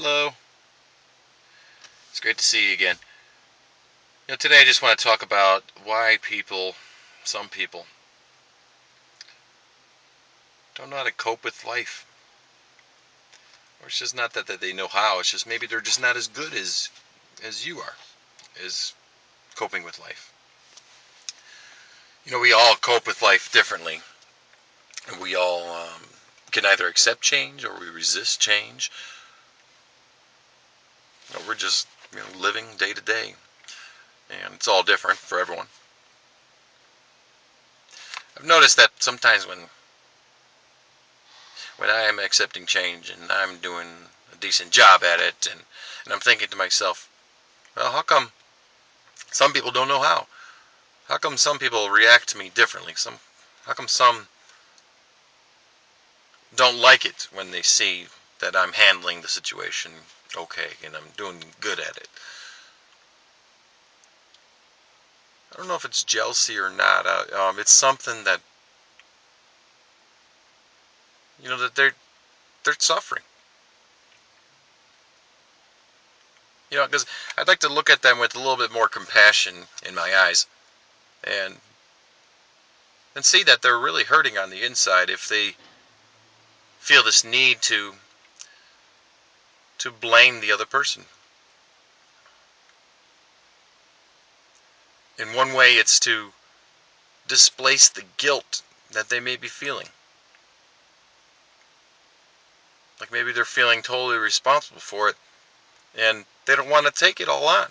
Hello. It's great to see you again. Today I just want to talk about why some people, don't know how to cope with life. Or it's just not that they know how. It's just maybe they're just not as good as you are, as coping with life. We all cope with life differently, and we all can either accept change or we resist change. We're just living day to day, and it's all different for everyone. I've noticed that sometimes when I am accepting change and I'm doing a decent job at it, and I'm thinking to myself, well, how come some people don't know how? How come some people react to me differently? How come some don't like it when they see that I'm handling the situation okay and I'm doing good at it? I don't know if it's jealousy or not. It's something that that they're suffering. Because I'd like to look at them with a little bit more compassion in my eyes, and see that they're really hurting on the inside if they feel this need to blame the other person. In one way, it's to displace the guilt that they may be feeling. Like maybe they're feeling totally responsible for it, and they don't want to take it all on.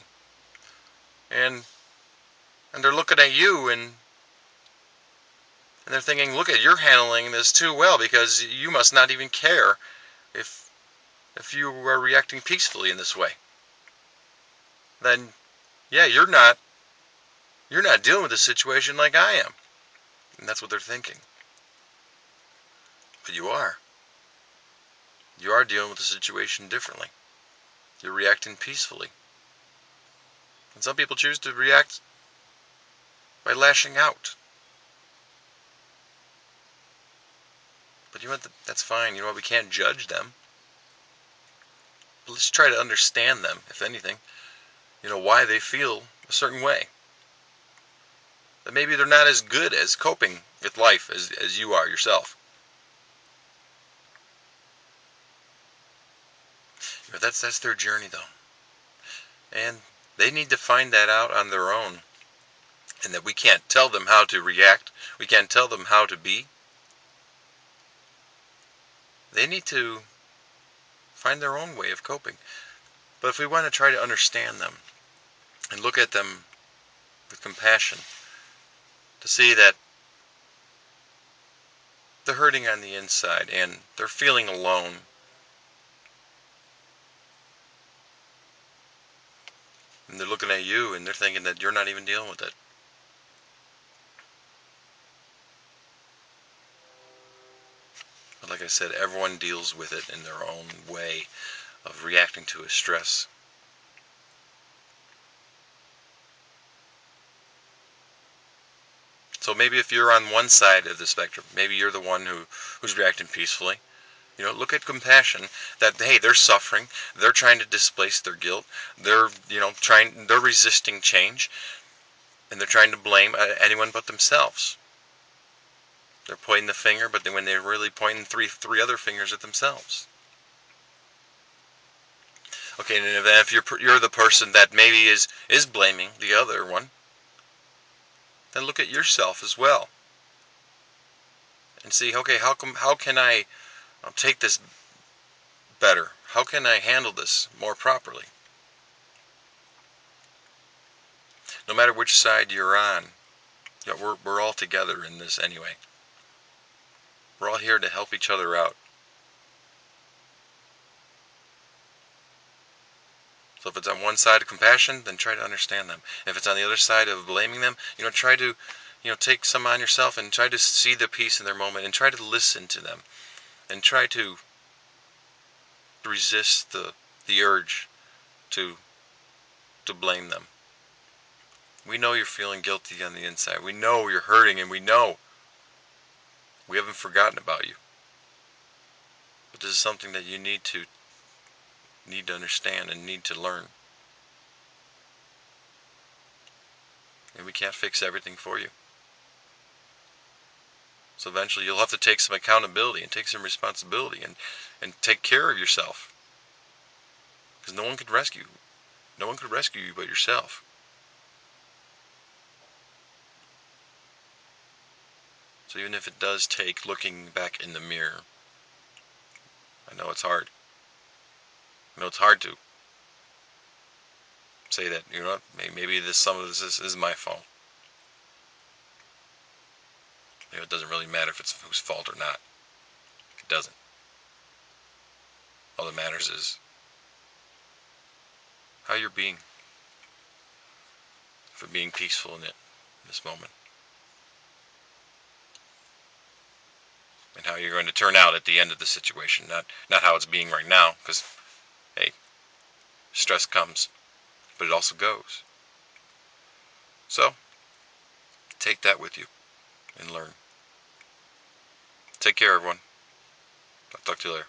And they're looking at you, and they're thinking, look, at you're handling this too well, because you must not even care if you are reacting peacefully in this way. Then yeah, you're not dealing with the situation like I am. And that's what they're thinking. But you are. You are dealing with the situation differently. You're reacting peacefully. And some people choose to react by lashing out. But you know what? That's fine. You know what? We can't judge them. But let's try to understand them, if anything. Why they feel a certain way. That maybe they're not as good as coping with life as you are yourself. That's their journey, though. And they need to find that out on their own. And that we can't tell them how to react. We can't tell them how to be. They need to find their own way of coping. But if we want to try to understand them and look at them with compassion, to see that they're hurting on the inside and they're feeling alone, and they're looking at you and they're thinking that you're not even dealing with it. But like I said, everyone deals with it in their own way of reacting to a stress. So maybe if you're on one side of the spectrum, maybe you're the one who's reacting peacefully. Look at compassion, that hey, they're suffering, they're trying to displace their guilt, they're resisting change, and they're trying to blame anyone but themselves. They're pointing the finger, but then when they're really pointing three other fingers at themselves. Okay, and then if you're the person that maybe is blaming the other one, then look at yourself as well and see, okay, how can I take this better? How can I handle this more properly? No matter which side you're on, we're all together in this anyway. We're all here to help each other out. So if it's on one side of compassion, then try to understand them. If it's on the other side of blaming them, try to, take some on yourself and try to see the peace in their moment and try to listen to them and try to resist the urge to blame them. We know you're feeling guilty on the inside. We know you're hurting, and we know we haven't forgotten about you. But this is something that you need to need to understand and need to learn. And we can't fix everything for you. So eventually you'll have to take some accountability and take some responsibility and take care of yourself. Because no one could rescue you. No one could rescue you but yourself. So even if it does take looking back in the mirror, I know it's hard. I know it's hard to say that, you know, maybe some of this is my fault. You know, it doesn't really matter if it's whose fault or not. It doesn't. All that matters is how you're being, for being peaceful in this moment, and how you're going to turn out at the end of the situation, not how it's being right now, because, hey, stress comes, but it also goes. So, take that with you and learn. Take care, everyone. I'll talk to you later.